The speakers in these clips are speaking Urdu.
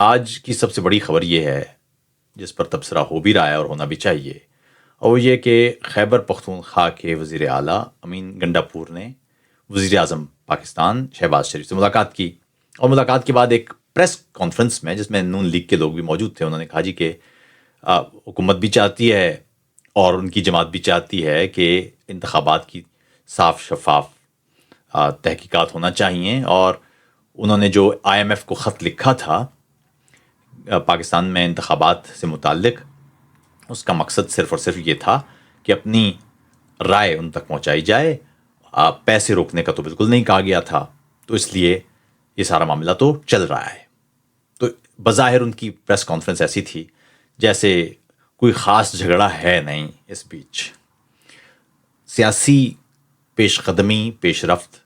آج کی سب سے بڑی خبر یہ ہے، جس پر تبصرہ ہو بھی رہا ہے اور ہونا بھی چاہیے، اور وہ یہ کہ خیبر پختونخوا کے وزیر اعلیٰ امین گنڈاپور نے وزیر اعظم پاکستان شہباز شریف سے ملاقات کی، اور ملاقات کے بعد ایک پریس کانفرنس میں، جس میں نون لیگ کے لوگ بھی موجود تھے، انہوں نے کہا جی کہ حکومت بھی چاہتی ہے اور ان کی جماعت بھی چاہتی ہے کہ انتخابات کی صاف شفاف تحقیقات ہونا چاہیے، اور انہوں نے جو IMF کو خط لکھا تھا پاکستان میں انتخابات سے متعلق، اس کا مقصد صرف اور صرف یہ تھا کہ اپنی رائے ان تک پہنچائی جائے، پیسے روکنے کا تو بالکل نہیں کہا گیا تھا، تو اس لیے یہ سارا معاملہ تو چل رہا ہے۔ تو بظاہر ان کی پریس کانفرنس ایسی تھی جیسے کوئی خاص جھگڑا ہے نہیں اس بیچ، سیاسی پیش قدمی پیش رفت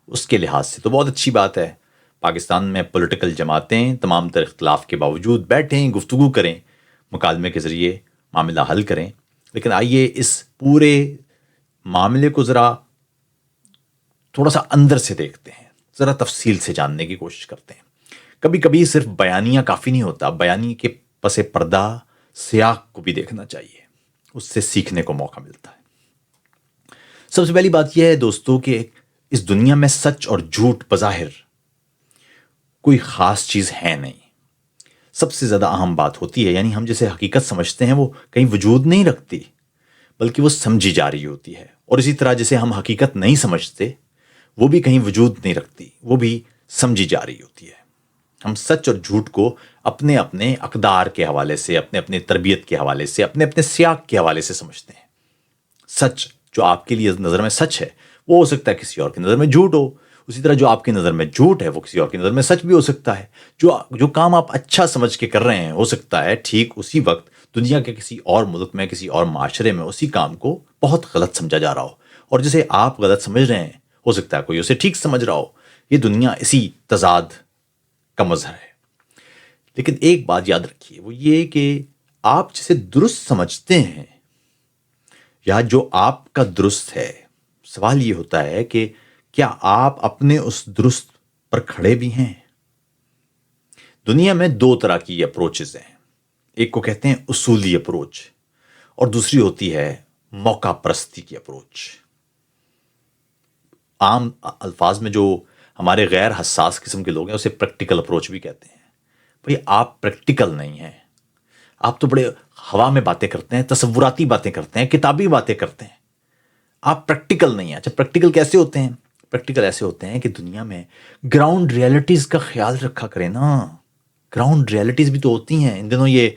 اس کے لحاظ سے تو بہت اچھی بات ہے۔ پاکستان میں پولیٹیکل جماعتیں تمام تر اختلاف کے باوجود بیٹھیں، گفتگو کریں، مکالمے کے ذریعے معاملہ حل کریں، لیکن آئیے اس پورے معاملے کو ذرا تھوڑا سا اندر سے دیکھتے ہیں، ذرا تفصیل سے جاننے کی کوشش کرتے ہیں۔ کبھی کبھی صرف بیانیہ کافی نہیں ہوتا، بیانیے کے پس پردہ سیاق کو بھی دیکھنا چاہیے، اس سے سیکھنے کو موقع ملتا ہے۔ سب سے پہلی بات یہ ہے دوستو کہ اس دنیا میں سچ اور جھوٹ بظاہر کوئی خاص چیز ہے نہیں۔ سب سے زیادہ اہم بات ہوتی ہے، یعنی ہم جسے حقیقت سمجھتے ہیں وہ کہیں وجود نہیں رکھتی، بلکہ وہ سمجھی جا رہی ہوتی ہے، اور اسی طرح جسے ہم حقیقت نہیں سمجھتے وہ بھی کہیں وجود نہیں رکھتی، وہ بھی سمجھی جا رہی ہوتی ہے۔ ہم سچ اور جھوٹ کو اپنے اپنے اقدار کے حوالے سے، اپنے اپنے تربیت کے حوالے سے، اپنے اپنے سیاق کے حوالے سے سمجھتے ہیں۔ سچ جو آپ کے لیے نظر میں سچ ہے وہ ہو سکتا ہے کسی اور کی نظر میں جھوٹ ہو، اسی طرح جو آپ کی نظر میں جھوٹ ہے وہ کسی اور کی نظر میں سچ بھی ہو سکتا ہے۔ جو کام آپ اچھا سمجھ کے کر رہے ہیں، ہو سکتا ہے ٹھیک اسی وقت دنیا کے کسی اور ملک میں، کسی اور معاشرے میں اسی کام کو بہت غلط سمجھا جا رہا ہو، اور جسے آپ غلط سمجھ رہے ہیں ہو سکتا ہے کوئی اسے ٹھیک سمجھ رہا ہو۔ یہ دنیا اسی تضاد کا مظہر ہے۔ لیکن ایک بات یاد رکھیے، وہ یہ کہ آپ جسے درست سمجھتے ہیں یا جو آپ کا درست ہے، سوال یہ ہوتا ہے کہ کیا آپ اپنے اس درست پر کھڑے بھی ہیں؟ دنیا میں دو طرح کی اپروچز ہیں، ایک کو کہتے ہیں اصولی اپروچ، اور دوسری ہوتی ہے موقع پرستی کی اپروچ۔ عام الفاظ میں جو ہمارے غیر حساس قسم کے لوگ ہیں اسے پریکٹیکل اپروچ بھی کہتے ہیں۔ بھئی آپ پریکٹیکل نہیں ہیں، آپ تو بڑے ہوا میں باتیں کرتے ہیں، تصوراتی باتیں کرتے ہیں، کتابی باتیں کرتے ہیں، آپ پریکٹیکل نہیں ہیں۔ اچھا پریکٹیکل کیسے ہوتے ہیں؟ پریکٹیکل ایسے ہوتے ہیں کہ دنیا میں گراؤنڈ ریالٹیز کا خیال رکھا کریں نا۔ گراؤنڈ ریالٹیز بھی تو ہوتی ہیں۔ ان دنوں یہ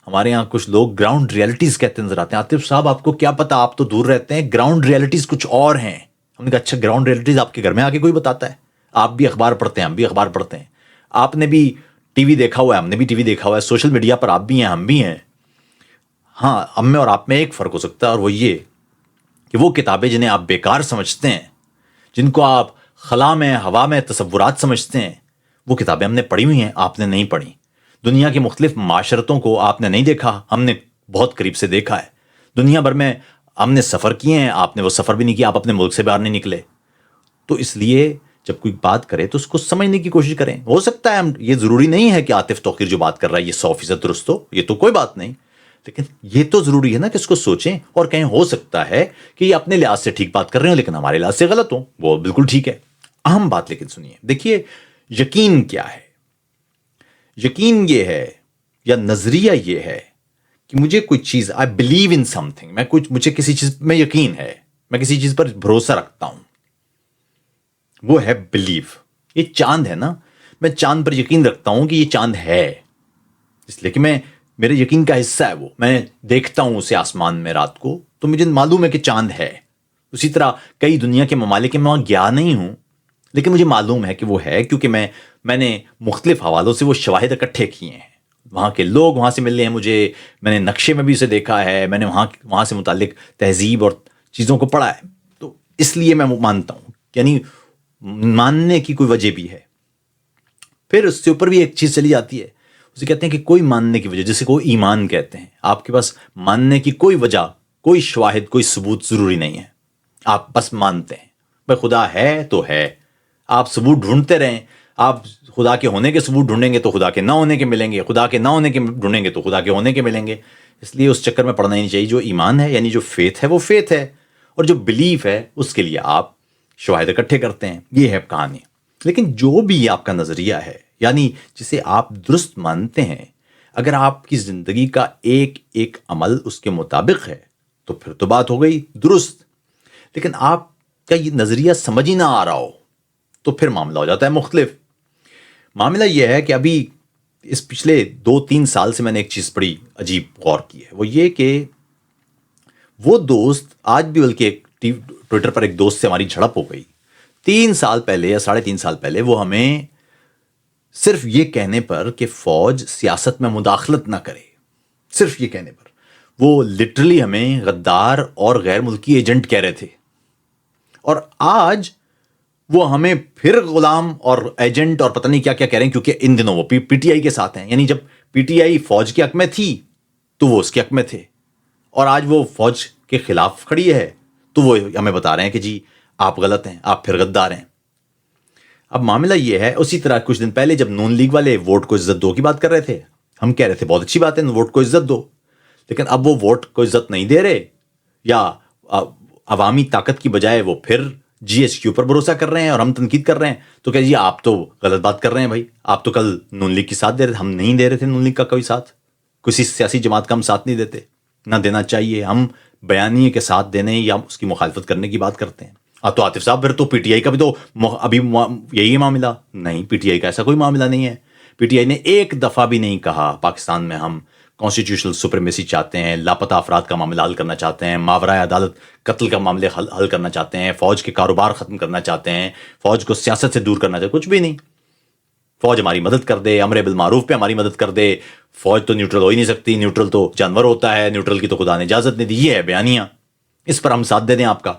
ہمارے ہاں کچھ لوگ گراؤنڈ ریالٹیز کہتے نظر آتے ہیں۔ عاطف صاحب آپ کو کیا پتا، آپ تو دور رہتے ہیں، گراؤنڈ ریالٹیز کچھ اور ہیں۔ ہم نے کہا اچھا گراؤنڈ ریالٹیز آپ کے گھر میں آ کے کوئی بتاتا ہے؟ آپ بھی اخبار پڑھتے ہیں، ہم بھی اخبار پڑھتے ہیں، آپ نے بھی ٹی وی دیکھا ہوا ہے، ہم نے بھی ٹی وی دیکھا ہوا ہے، سوشل میڈیا پر آپ بھی ہیں، ہم بھی ہیں۔ ہاں، ہم میں اور آپ میں ایک فرق ہو سکتا ہے، اور وہ یہ کہ وہ کتابیں جنہیں آپ بیکار سمجھتے ہیں، جن کو آپ خلا میں ہوا میں تصورات سمجھتے ہیں، وہ کتابیں ہم نے پڑھی ہوئی ہیں، آپ نے نہیں پڑھی۔ دنیا کی مختلف معاشرتوں کو آپ نے نہیں دیکھا، ہم نے بہت قریب سے دیکھا ہے۔ دنیا بھر میں ہم نے سفر کیے ہیں، آپ نے وہ سفر بھی نہیں کیا، آپ اپنے ملک سے باہر نہیں نکلے۔ تو اس لیے جب کوئی بات کرے تو اس کو سمجھنے کی کوشش کریں۔ ہو سکتا ہے یہ ضروری نہیں ہے کہ عاطف توقیر جو بات کر رہا ہے یہ 100% درست ہو، یہ تو کوئی بات نہیں، لیکن یہ تو ضروری ہے نا کہ اس کو سوچیں، اور کہیں ہو سکتا ہے کہ یہ اپنے لحاظ سے ٹھیک بات کر رہے ہوں لیکن ہمارے لحاظ سے غلط ہوں، وہ بالکل ٹھیک ہے۔ اہم بات لیکن سنیے، دیکھیے یقین کیا ہے؟ یقین یہ ہے یا نظریہ یہ ہے کہ مجھے کوئی چیز، I believe in some thing, مجھے کسی چیز میں یقین ہے، میں کسی چیز پر بھروسہ رکھتا ہوں، وہ ہے بلیو۔ یہ چاند ہے نا، میں چاند پر یقین رکھتا ہوں کہ یہ چاند ہے، اس لیے کہ میرے یقین کا حصہ ہے وہ، میں دیکھتا ہوں اسے آسمان میں رات کو تو مجھے معلوم ہے کہ چاند ہے۔ اسی طرح کئی دنیا کے ممالک میں وہاں گیا نہیں ہوں لیکن مجھے معلوم ہے کہ وہ ہے، کیونکہ میں نے مختلف حوالوں سے وہ شواہد اکٹھے کیے ہیں، وہاں کے لوگ وہاں سے ملے ہیں مجھے، میں نے نقشے میں بھی اسے دیکھا ہے، میں نے وہاں سے متعلق تہذیب اور چیزوں کو پڑھا ہے، تو اس لیے میں مانتا ہوں، یعنی ماننے کی کوئی وجہ بھی ہے۔ پھر اس سے اوپر بھی ایک چیز چلی جاتی ہے، اسے کہتے ہیں کہ کوئی ماننے کی وجہ، جسے کوئی ایمان کہتے ہیں۔ آپ کے پاس ماننے کی کوئی وجہ، کوئی شواہد، کوئی ثبوت ضروری نہیں ہے، آپ بس مانتے ہیں۔ بھائی خدا ہے تو ہے، آپ ثبوت ڈھونڈتے رہیں، آپ خدا کے ہونے کے ثبوت ڈھونڈیں گے تو خدا کے نہ ہونے کے ملیں گے، خدا کے نہ ہونے کے ڈھونڈیں گے تو خدا کے ہونے کے ملیں گے. اس لیے اس چکر میں پڑنا ہی نہیں چاہیے. جو ایمان ہے یعنی جو فیتھ ہے وہ فیتھ ہے، اور جو بلیف ہے اس کے لیے آپ شواہد اکٹھے کرتے ہیں. یہ ہے کہانی. لیکن جو بھی آپ کا نظریہ ہے یعنی جسے آپ درست مانتے ہیں، اگر آپ کی زندگی کا ایک ایک عمل اس کے مطابق ہے تو پھر تو بات ہو گئی درست. لیکن آپ کا یہ نظریہ سمجھ ہی نہ آ رہا ہو تو پھر معاملہ ہو جاتا ہے مختلف. معاملہ یہ ہے کہ ابھی اس پچھلے 2-3 سال سے میں نے ایک چیز بڑی عجیب غور کی ہے. وہ یہ کہ وہ دوست آج بھی، بلکہ ٹویٹر پر ایک دوست سے ہماری جھڑپ ہو گئی 3 سال پہلے یا 3.5 سال پہلے. وہ ہمیں صرف یہ کہنے پر کہ فوج سیاست میں مداخلت نہ کرے، صرف یہ کہنے پر وہ لٹرلی ہمیں غدار اور غیر ملکی ایجنٹ کہہ رہے تھے. اور آج وہ ہمیں پھر غلام اور ایجنٹ اور پتہ نہیں کیا کیا کہہ رہے ہیں، کیونکہ ان دنوں وہ پی ٹی آئی کے ساتھ ہیں. یعنی جب پی ٹی آئی فوج کے حق میں تھی تو وہ اس کے حق میں تھے، اور آج وہ فوج کے خلاف کھڑی ہے تو وہ ہمیں بتا رہے ہیں کہ جی آپ غلط ہیں، آپ پھر غدار ہیں. اب معاملہ یہ ہے، اسی طرح کچھ دن پہلے جب نون لیگ والے ووٹ کو عزت دو کی بات کر رہے تھے، ہم کہہ رہے تھے بہت اچھی بات ہے ووٹ کو عزت دو. لیکن اب وہ ووٹ کو عزت نہیں دے رہے، یا عوامی طاقت کی بجائے وہ پھر جی ایس کیو پر بھروسہ کر رہے ہیں اور ہم تنقید کر رہے ہیں. تو کہ جی آپ تو غلط بات کر رہے ہیں بھائی، آپ تو کل نون لیگ کی ساتھ دے رہے تھے. ہم نہیں دے رہے تھے نون لیگ کا کوئی ساتھ، کسی سیاسی جماعت کا ہم ساتھ نہیں دیتے، نہ دینا چاہیے. ہم بیانیے کے ساتھ دینے یا اس کی مخالفت کرنے کی بات کرتے ہیں. تو عاطف صاحب پھر تو پی ٹی آئی کا بھی تو ابھی یہی معاملہ نہیں. پی ٹی آئی کا ایسا کوئی معاملہ نہیں ہے. پی ٹی آئی نے ایک دفعہ بھی نہیں کہا پاکستان میں ہم کانسٹیٹیوشنل سپریمیسی چاہتے ہیں، لاپتہ افراد کا معاملہ حل کرنا چاہتے ہیں، ماورائے عدالت قتل کا معاملے حل کرنا چاہتے ہیں، فوج کے کاروبار ختم کرنا چاہتے ہیں، فوج کو سیاست سے دور کرنا چاہتے ہیں. کچھ بھی نہیں. فوج ہماری مدد کر دے، امر بالمعروف پہ ہماری مدد کر دے. فوج تو نیوٹرل ہو ہی نہیں سکتی، نیوٹرل تو جانور ہوتا ہے، نیوٹرل کی تو خدا نے اجازت نہیں دی. یہ ہے بیانیہ، اس پر ہم ساتھ دے دیں آپ کا.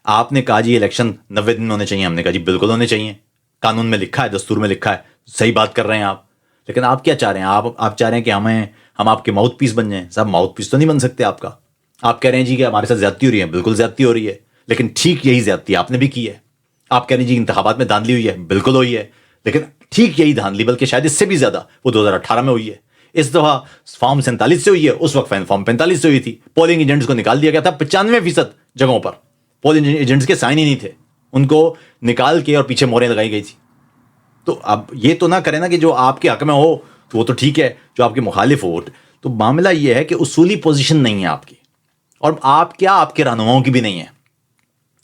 آپ نے کہا جی الیکشن 90 دن ہونے چاہیے، ہم نے کہا جی بالکل ہونے چاہیے، قانون میں لکھا ہے، دستور میں لکھا ہے. صحیح بات کر رہے ہیں آپ. لیکن آپ کیا چاہ رہے ہیں؟ آپ چاہ رہے ہیں کہ ہم آپ کے ماؤتھ پیس بن جائیں. صاحب ماؤتھ پیس تو نہیں بن سکتے آپ کا. آپ کہہ رہے ہیں جی کہ ہمارے ساتھ زیادتی ہو رہی ہے، بالکل زیادتی ہو رہی ہے، لیکن ٹھیک یہی زیادتی آپ نے بھی کی ہے. آپ کہہ رہے ہیں جی انتخابات میں دھاندلی ہوئی ہے، بالکل ہوئی ہے، لیکن ٹھیک یہی دھاندلی بلکہ شاید اس سے بھی زیادہ وہ 2018 میں ہوئی ہے. اس دفعہ فارم 47 سے ہوئی ہے، اس وقت فارم 45 سے ہوئی تھی. پولنگ ایجنٹس کو نکال دیا گیا تھا 95% جگہوں پر. پولنگ ایجنٹس کے سائن ہی نہیں تھے، ان کو نکال کے اور پیچھے موریں لگائی گئی تھی. تو اب یہ تو نہ کریں نا کہ جو آپ کے حق میں ہو تو وہ تو ٹھیک ہے، جو آپ کے مخالف ہو. تو معاملہ یہ ہے کہ اصولی پوزیشن نہیں ہے آپ کی، اور آپ کے رہنماؤں کی بھی نہیں ہے.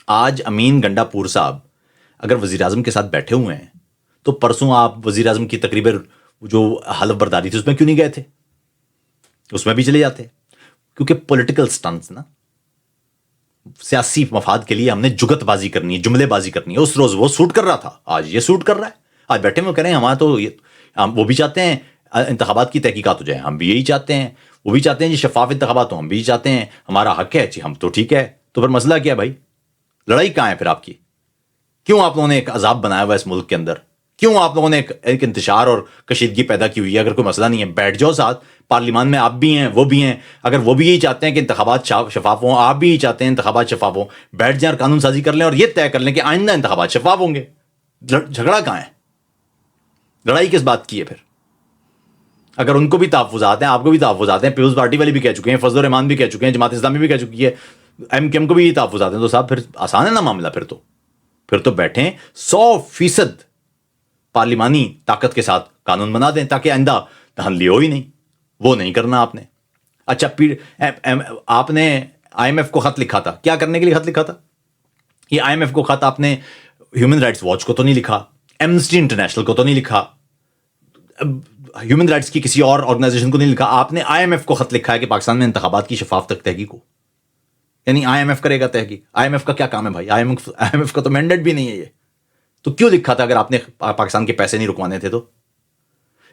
آج امین گنڈا پور صاحب اگر وزیر اعظم کے ساتھ بیٹھے ہوئے ہیں تو پرسوں آپ وزیر اعظم کی تقریباً جو حلف برداری تھی اس میں کیوں نہیں گئے تھے؟ اس میں بھی چلے جاتے. کیونکہ پولیٹیکل سٹنٹس نا، سیاسی مفاد کے لیے ہم نے جگت بازی کرنی ہے، جملے بازی کرنی ہے. اس روز وہ سوٹ کر رہا تھا، آج یہ سوٹ کر رہا ہے. آج بیٹھے میں کہہ رہے ہیں ہمارا تو وہ بھی چاہتے ہیں انتخابات کی تحقیقات ہو جائے، ہم بھی یہی چاہتے ہیں. وہ بھی چاہتے ہیں جی شفاف انتخابات ہو، ہم بھی چاہتے ہیں، ہمارا حق ہے جی، ہم تو ٹھیک ہے. تو پھر مسئلہ کیا ہے بھائی؟ لڑائی کہاں ہے پھر آپ کی؟ کیوں آپ لوگوں نے ایک عذاب بنایا ہوا ہے اس ملک کے اندر؟ کیوں آپ لوگوں نے ایک انتشار اور کشیدگی پیدا کی ہوئی ہے؟ اگر کوئی مسئلہ نہیں ہے بیٹھ جاؤ ساتھ. پارلیمان میں آپ بھی ہیں، وہ بھی ہیں. اگر وہ بھی یہی چاہتے ہیں کہ انتخابات شفاف ہوں، آپ بھی یہی چاہتے ہیں انتخابات شفاف ہوں، بیٹھ جائیں اور قانون سازی کر لیں اور یہ طے کر لیں کہ آئندہ انتخابات شفاف ہوں گے. جھگڑا کہاں ہے؟ لڑائی کس بات کی ہے پھر؟ اگر ان کو بھی تحفظات ہیں، آپ کو بھی تحفظات ہیں، پیپلز پارٹی والے بھی کہہ چکے ہیں، فضل الرحمان بھی کہہ چکے ہیں، جماعت اسلامی بھی کہہ چکی ہے، ایم کیم کو بھی یہ تحفظات ہیں، تو صاحب پھر آسان ہے نا معاملہ. پھر تو بیٹھیں 100% پارلیمانی طاقت کے ساتھ قانون بنا دیں تاکہ آئندہ دھاندلی ہو ہی نہیں. وہ نہیں کرنا آپ نے. اچھا آپ نے آئی ایم ایف کو خط لکھا تھا، کیا کرنے کے لیے خط لکھا تھا؟ یہ آئی ایم ایف کو خط آپ نے ہیومن رائٹس واچ کو تو نہیں لکھا، ایمنسٹی انٹرنیشنل کو تو نہیں لکھا، ہیومن رائٹس کی کسی اور آرگنائزیشن کو نہیں لکھا. آپ نے آئی ایم ایف کو خط لکھا ہے کہ پاکستان میں انتخابات کی شفاف تک تحقیق ہو. یعنی آئی ایم ایف کرے گا تحقیق؟ آئی ایم ایف کا کیا کام ہے بھائی؟ آئی ایم ایف کا تو مینڈیٹ بھی نہیں ہے یہ. تو کیوں لکھا تھا اگر آپ نے پاکستان کے پیسے نہیں رکوانے تھے؟ تو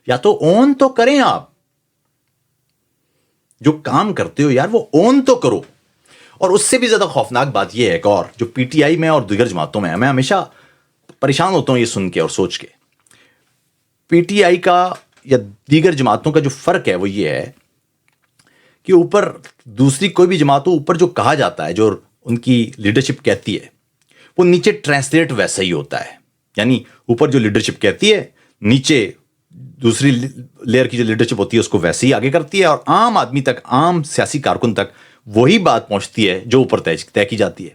یا تو اون تو کریں، آپ جو کام کرتے ہو یار وہ اون تو کرو. اور اس سے بھی زیادہ خوفناک بات یہ ہے کہ اور جو پی ٹی آئی میں اور دیگر جماعتوں میں میں ہمیشہ پریشان ہوتا ہوں یہ سن کے اور سوچ کے. پی ٹی آئی کا یا دیگر جماعتوں کا جو فرق ہے وہ یہ ہے کہ اوپر دوسری کوئی بھی جماعتوں اوپر جو کہا جاتا ہے، جو ان کی لیڈرشپ کہتی ہے، وہ نیچے ٹرانسلیٹ ویسا ہی ہوتا ہے. یعنی اوپر جو لیڈرشپ کہتی ہے نیچے دوسری لیئر کی جو لیڈرشپ ہوتی ہے اس کو ویسے ہی آگے کرتی ہے، اور عام آدمی تک، عام سیاسی کارکن تک وہی بات پہنچتی ہے جو اوپر طے کی جاتی ہے۔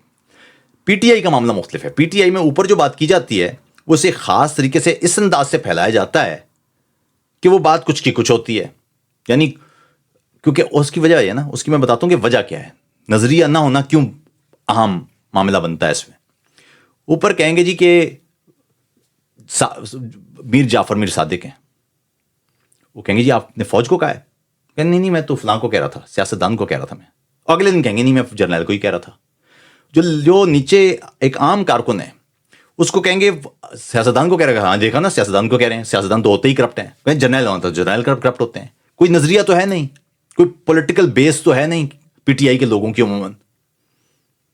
پی ٹی آئی کا معاملہ مختلف ہے۔ پی ٹی آئی میں اوپر جو بات کی جاتی ہے وہ اسے خاص طریقے سے اس انداز سے پھیلایا جاتا ہے کہ وہ بات کچھ کی کچھ ہوتی ہے، یعنی کیونکہ اس کی وجہ ہے نا، اس کی میں بتاتا ہوں کہ وجہ کیا ہے، نظریہ نہ ہونا کیوں اہم معاملہ بنتا ہے اس میں۔ اوپر کہیں گے جی کہ میر جعفر میر صادق ہیں، وہ کہیں گے جی آپ نے فوج کو کہا ہے، کہ نہیں میں تو فلاں کو کہہ رہا تھا، سیاستدان کو کہہ رہا تھا میں، اگلے دن کہیں گے نہیں میں جرنیل کو ہی کہہ رہا تھا۔ جو نیچے ایک عام کارکن ہے اس کو کہیں گے سیاستدان کو کہہ رہے ہیں، ہاں دیکھا نا سیاستدان کو کہہ رہے ہیں، سیاستدان تو ہوتے ہی کرپٹ ہیں، کہیں جرنیل ہونا تو جرنیل کرپٹ ہوتے ہیں۔ کوئی نظریہ تو ہے نہیں، کوئی پولیٹیکل بیس تو ہے نہیں پی ٹی آئی کے لوگوں کی عموماً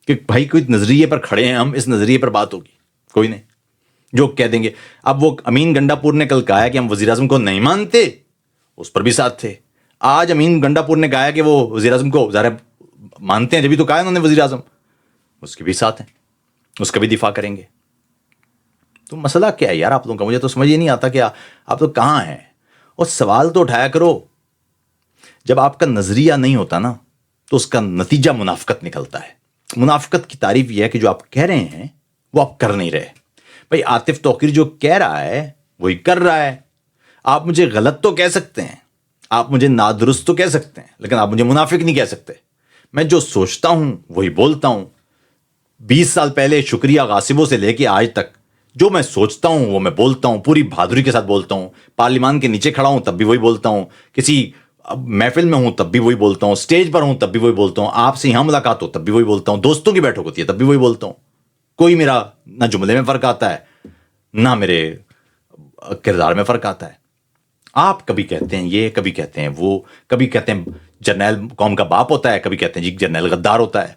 کہ بھائی کوئی نظریے پر کھڑے ہیں، ہم اس نظریے پر بات ہوگی، کوئی نہیں جو کہہ دیں گے۔ اب وہ امین گنڈا پور نے کل کہا ہے کہ ہم وزیر اعظم کو نہیں مانتے، اس پر بھی ساتھ تھے۔ آج امین گنڈا پور نے کہا ہے کہ وہ وزیر اعظم کو ظاہر مانتے ہیں، جبھی تو کہا ہے انہوں نے وزیر اعظم، اس کے بھی ساتھ ہیں، اس کا بھی دفاع کریں گے۔ تو مسئلہ کیا ہے یار آپ لوگوں کا؟ مجھے تو سمجھ ہی نہیں آتا کہ آپ تو کہاں ہیں، اور سوال تو اٹھایا کرو۔ جب آپ کا نظریہ نہیں ہوتا نا تو اس کا نتیجہ منافقت نکلتا ہے۔ منافقت کی تعریف یہ ہے کہ جو آپ کہہ رہے ہیں وہ آپ کر نہیں رہے۔ بھائی عاطف توقیر جو کہہ رہا ہے وہی کر رہا ہے۔ آپ مجھے غلط تو کہہ سکتے ہیں، آپ مجھے نادرست تو کہہ سکتے ہیں، لیکن آپ مجھے منافق نہیں کہہ سکتے۔ میں جو سوچتا ہوں وہی بولتا ہوں۔ 20 سال پہلے شکریہ غاصبوں سے لے کے آج تک جو میں سوچتا ہوں وہ میں بولتا ہوں، پوری بہادری کے ساتھ بولتا ہوں۔ پارلیمان کے نیچے کھڑا ہوں تب بھی وہی بولتا ہوں، کسی محفل میں ہوں تب بھی وہی بولتا ہوں، سٹیج پر ہوں تب بھی وہی بولتا ہوں، آپ سے یہاں ملاقات ہو تب بھی وہی بولتا ہوں، دوستوں کی بیٹھک ہوتی ہے تب بھی وہی بولتا ہوں۔ کوئی میرا نہ جملے میں فرق آتا ہے نہ میرے کردار میں فرق آتا ہے۔ آپ کبھی کہتے ہیں یہ، کبھی کہتے ہیں وہ، کبھی کہتے ہیں جرنیل قوم کا باپ ہوتا ہے، کبھی کہتے ہیں جی جرنیل غدار ہوتا ہے،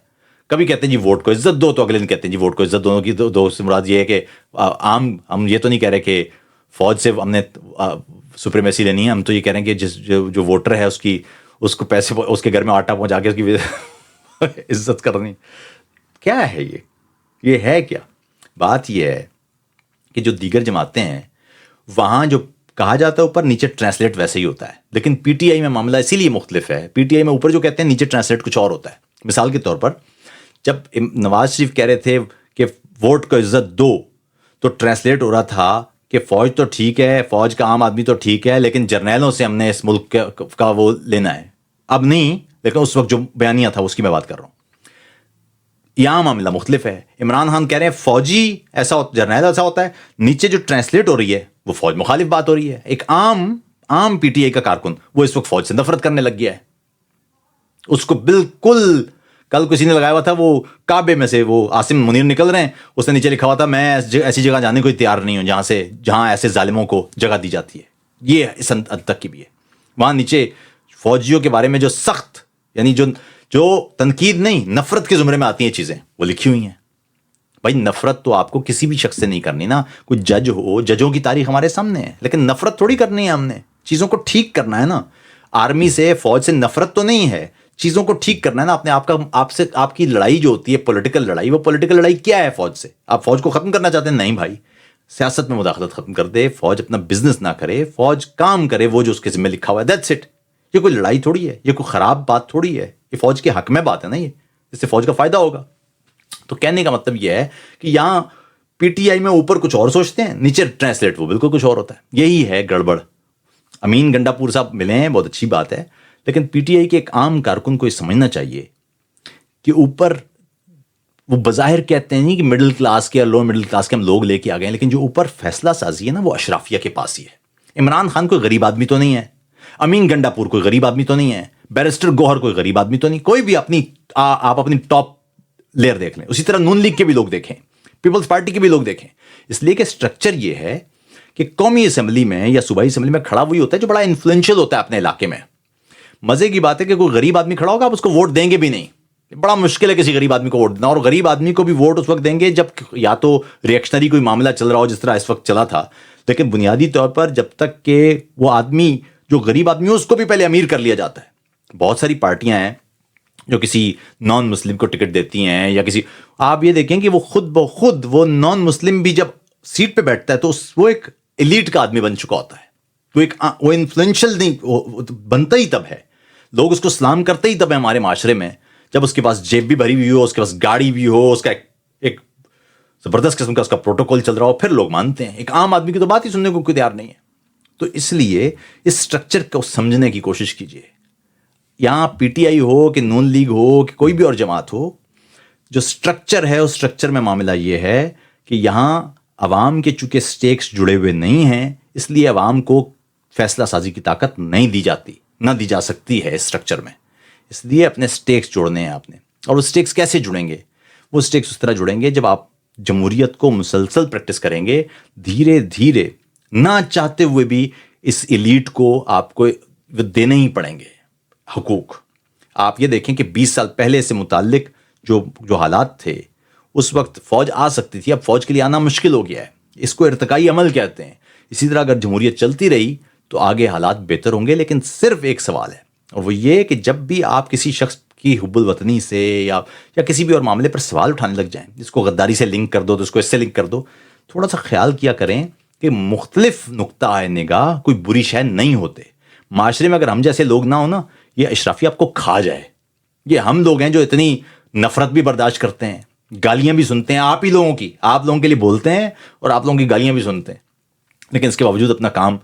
کبھی کہتے ہیں جی ووٹ کو عزت دو، تو اگلے دن کہتے ہیں جی ووٹ کو عزت دونوں کی دو سے مراد یہ ہے کہ عام، ہم یہ تو نہیں کہہ رہے کہ فوج سے ہم نے سپریمیسی لینی ہے، ہم تو یہ کہہ رہے ہیں کہ جو ووٹر ہے اس کو پیسے، اس کے گھر میں آٹا پہنچا کے اس کی عزت کرنی۔ کیا ہے یہ ہے کیا؟ بات یہ ہے کہ جو دیگر جماعتیں ہیں وہاں جو کہا جاتا ہے اوپر نیچے ٹرانسلیٹ ویسے ہی ہوتا ہے، لیکن پی ٹی آئی میں معاملہ اسی لیے مختلف ہے۔ پی ٹی آئی میں اوپر جو کہتے ہیں نیچے ٹرانسلیٹ کچھ اور ہوتا ہے۔ مثال کے طور پر جب نواز شریف کہہ رہے تھے کہ ووٹ کو عزت دو تو ٹرانسلیٹ ہو رہا تھا کہ فوج تو ٹھیک ہے، فوج کا عام آدمی تو ٹھیک ہے، لیکن جرنیلوں سے ہم نے اس ملک کا وہ لینا ہے۔ اب نہیں، لیکن اس وقت جو بیانیہ تھا اس کی میں بات کر رہا ہوں۔ یہاں معاملہ مختلف ہے۔ عمران خان کہہ رہے ہیں فوجی ایسا ہوتا، جرنیل ایسا ہوتا ہے، نیچے جو ٹرانسلیٹ ہو رہی ہے وہ فوج مخالف بات ہو رہی ہے۔ ایک عام پی ٹی آئی کا کارکن وہ اس وقت فوج سے نفرت کرنے لگ گیا ہے۔ اس کو بالکل، کل کسی نے لگایا ہوا تھا وہ کعبے میں سے وہ عاصم منیر نکل رہے ہیں، اس نے نیچے لکھا ہوا تھا میں ایسی جگہ جانے کو تیار نہیں ہوں جہاں ایسے ظالموں کو جگہ دی جاتی ہے۔ یہ اس حد تک کی بھی ہے۔ وہاں نیچے فوجیوں کے بارے میں جو سخت، یعنی جو تنقید نہیں، نفرت کے زمرے میں آتی ہیں چیزیں، وہ لکھی ہوئی ہیں۔ بھائی نفرت تو آپ کو کسی بھی شخص سے نہیں کرنی نا، کوئی جج ہو، ججوں کی تاریخ ہمارے سامنے ہے، لیکن نفرت تھوڑی کرنی ہے، ہم نے چیزوں کو ٹھیک کرنا ہے نا۔ آرمی سے، فوج سے نفرت تو نہیں ہے، چیزوں کو ٹھیک کرنا ہے نا۔ آپ کی لڑائی جو ہوتی ہے پولیٹیکل لڑائی، وہ پولیٹیکل لڑائی کیا ہے فوج سے؟ آپ فوج کو ختم کرنا چاہتے ہیں؟ نہیں بھائی، سیاست میں مداخلت ختم کر دے، فوج اپنا بزنس نہ کرے، فوج کام کرے وہ جو اس کے ذمہ لکھا ہوا ہے، دیٹس اٹ۔ یہ کوئی لڑائی تھوڑی ہے، یہ کوئی خراب بات تھوڑی ہے، یہ فوج کے حق میں بات ہے نا، یہ اس سے فوج کا فائدہ ہوگا۔ تو کہنے کا مطلب یہ ہے کہ یہاں پی ٹی آئی میں اوپر کچھ اور سوچتے ہیں، نیچے ٹرانسلیٹ وہ بالکل کچھ اور ہوتا ہے۔ یہی ہے گڑبڑ۔ امین گنڈا پور صاحب ملے ہیں، بہت اچھی بات ہے، لیکن پی ٹی آئی کے ایک عام کارکن کو یہ سمجھنا چاہیے کہ اوپر وہ بظاہر کہتے ہیں نہیں کہ مڈل کلاس کے اور لو مڈل کلاس کے ہم لوگ لے کے آ گئے ہیں، لیکن جو اوپر فیصلہ سازی ہے نا وہ اشرافیہ کے پاس ہی ہے۔ عمران خان کوئی غریب آدمی تو نہیں ہے، امین گنڈا پور کوئی غریب آدمی تو نہیں ہے، بیرسٹر گوہر کوئی غریب آدمی تو نہیں، کوئی بھی آپ اپنی ٹاپ لیئر دیکھ لیں، اسی طرح نون لیگ کے بھی لوگ دیکھیں، پیپلز پارٹی کے بھی لوگ دیکھیں۔ اس لیے کہ سٹرکچر یہ ہے کہ قومی اسمبلی میں یا صوبائی اسمبلی میں کھڑا وہی ہوتا ہے جو بڑا انفلوئنشل ہوتا ہے اپنے علاقے میں۔ مزے کی بات ہے کہ کوئی غریب آدمی کھڑا ہوگا، آپ اس کو ووٹ دیں گے بھی نہیں، بڑا مشکل ہے کسی غریب آدمی کو ووٹ دینا، اور غریب آدمی کو بھی ووٹ اس وقت دیں گے جب یا تو ریئیکشنری کوئی معاملہ چل رہا ہو جس طرح اس وقت چلا تھا، لیکن بنیادی طور پر جب تک کہ وہ آدمی جو غریب آدمی ہے اس کو بھی پہلے امیر کر لیا جاتا ہے۔ بہت ساری پارٹیاں ہیں جو کسی نان مسلم کو ٹکٹ دیتی ہیں، یا کسی، آپ یہ دیکھیں کہ وہ خود بخود وہ نان مسلم بھی جب سیٹ پہ بیٹھتا ہے تو وہ ایک ایلیٹ کا آدمی بن چکا ہوتا ہے. وہ انفلوئنشل نہیں بنتا ہی تب ہے. لوگ اس کو سلام کرتے ہی تب ہے ہمارے معاشرے میں جب اس کے پاس جیب بھی بھری ہوئی ہو, اس کے پاس گاڑی بھی ہو, اس کا ایک زبردست قسم کا اس کا پروٹوکول چل رہا ہو, پھر لوگ مانتے ہیں. ایک عام آدمی کی تو بات ہی سننے کو کوئی تیار نہیں ہے. تو اس لیے اس سٹرکچر کو سمجھنے کی کوشش کیجیے. یہاں پی ٹی آئی ہو کہ نون لیگ ہو کہ کوئی بھی اور جماعت ہو, جو سٹرکچر ہے اس سٹرکچر میں معاملہ یہ ہے کہ یہاں عوام کے چونکہ سٹیکس جڑے ہوئے نہیں ہیں, اس لیے عوام کو فیصلہ سازی کی طاقت نہیں دی جاتی, نہ دی جا سکتی ہے اس سٹرکچر میں. اس لیے اپنے سٹیکس جوڑنے ہیں آپ نے. اور وہ سٹیکس کیسے جڑیں گے؟ وہ سٹیکس اس طرح جڑیں گے جب آپ جمہوریت کو مسلسل پریکٹس کریں گے, دھیرے دھیرے نہ چاہتے ہوئے بھی اس ایلیٹ کو آپ کو دینے ہی پڑیں گے حقوق. آپ یہ دیکھیں کہ 20 سال پہلے سے متعلق جو حالات تھے, اس وقت فوج آ سکتی تھی, اب فوج کے لیے آنا مشکل ہو گیا ہے. اس کو ارتقائی عمل کہتے ہیں. اسی طرح اگر جمہوریت چلتی رہی تو آگے حالات بہتر ہوں گے. لیکن صرف ایک سوال ہے, اور وہ یہ کہ جب بھی آپ کسی شخص کی حب الوطنی سے یا کسی بھی اور معاملے پر سوال اٹھانے لگ جائیں, جس کو غداری سے لنک کر دو تو اس کو اس سے لنک کر دو, تھوڑا سا خیال کیا کریں کہ مختلف نقطہ نگاہ کوئی بری شے نہیں ہوتے. معاشرے میں اگر ہم جیسے لوگ نہ ہو نا, یہ اشرافی آپ کو کھا جائے. یہ ہم لوگ ہیں جو اتنی نفرت بھی برداشت کرتے ہیں, گالیاں بھی سنتے ہیں آپ ہی لوگوں کی, آپ لوگوں کے لیے بولتے ہیں اور آپ لوگوں کی گالیاں بھی سنتے ہیں, لیکن اس کے باوجود اپنا کام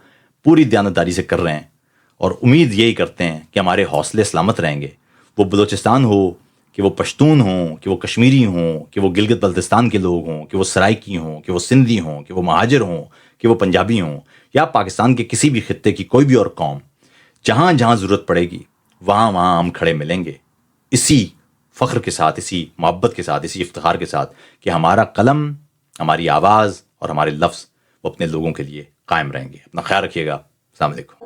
پوری دیانتداری سے کر رہے ہیں. اور امید یہی کرتے ہیں کہ ہمارے حوصلے سلامت رہیں گے. وہ بلوچستان ہو کہ وہ پشتون ہوں, کہ وہ کشمیری ہوں, کہ وہ گلگت بلتستان کے لوگ ہوں, کہ وہ سرائکی ہوں, کہ وہ سندھی ہوں, کہ وہ مہاجر ہوں, کہ وہ پنجابی ہوں, یا پاکستان کے کسی بھی خطے کی کوئی بھی اور قوم, جہاں جہاں ضرورت پڑے گی وہاں وہاں ہم کھڑے ملیں گے, اسی فخر کے ساتھ, اسی محبت کے ساتھ, اسی افتخار کے ساتھ کہ ہمارا قلم, ہماری آواز اور ہمارے لفظ وہ اپنے لوگوں کے لیے قائم رہیں گے. اپنا خیال رکھیے گا. السلام علیکم.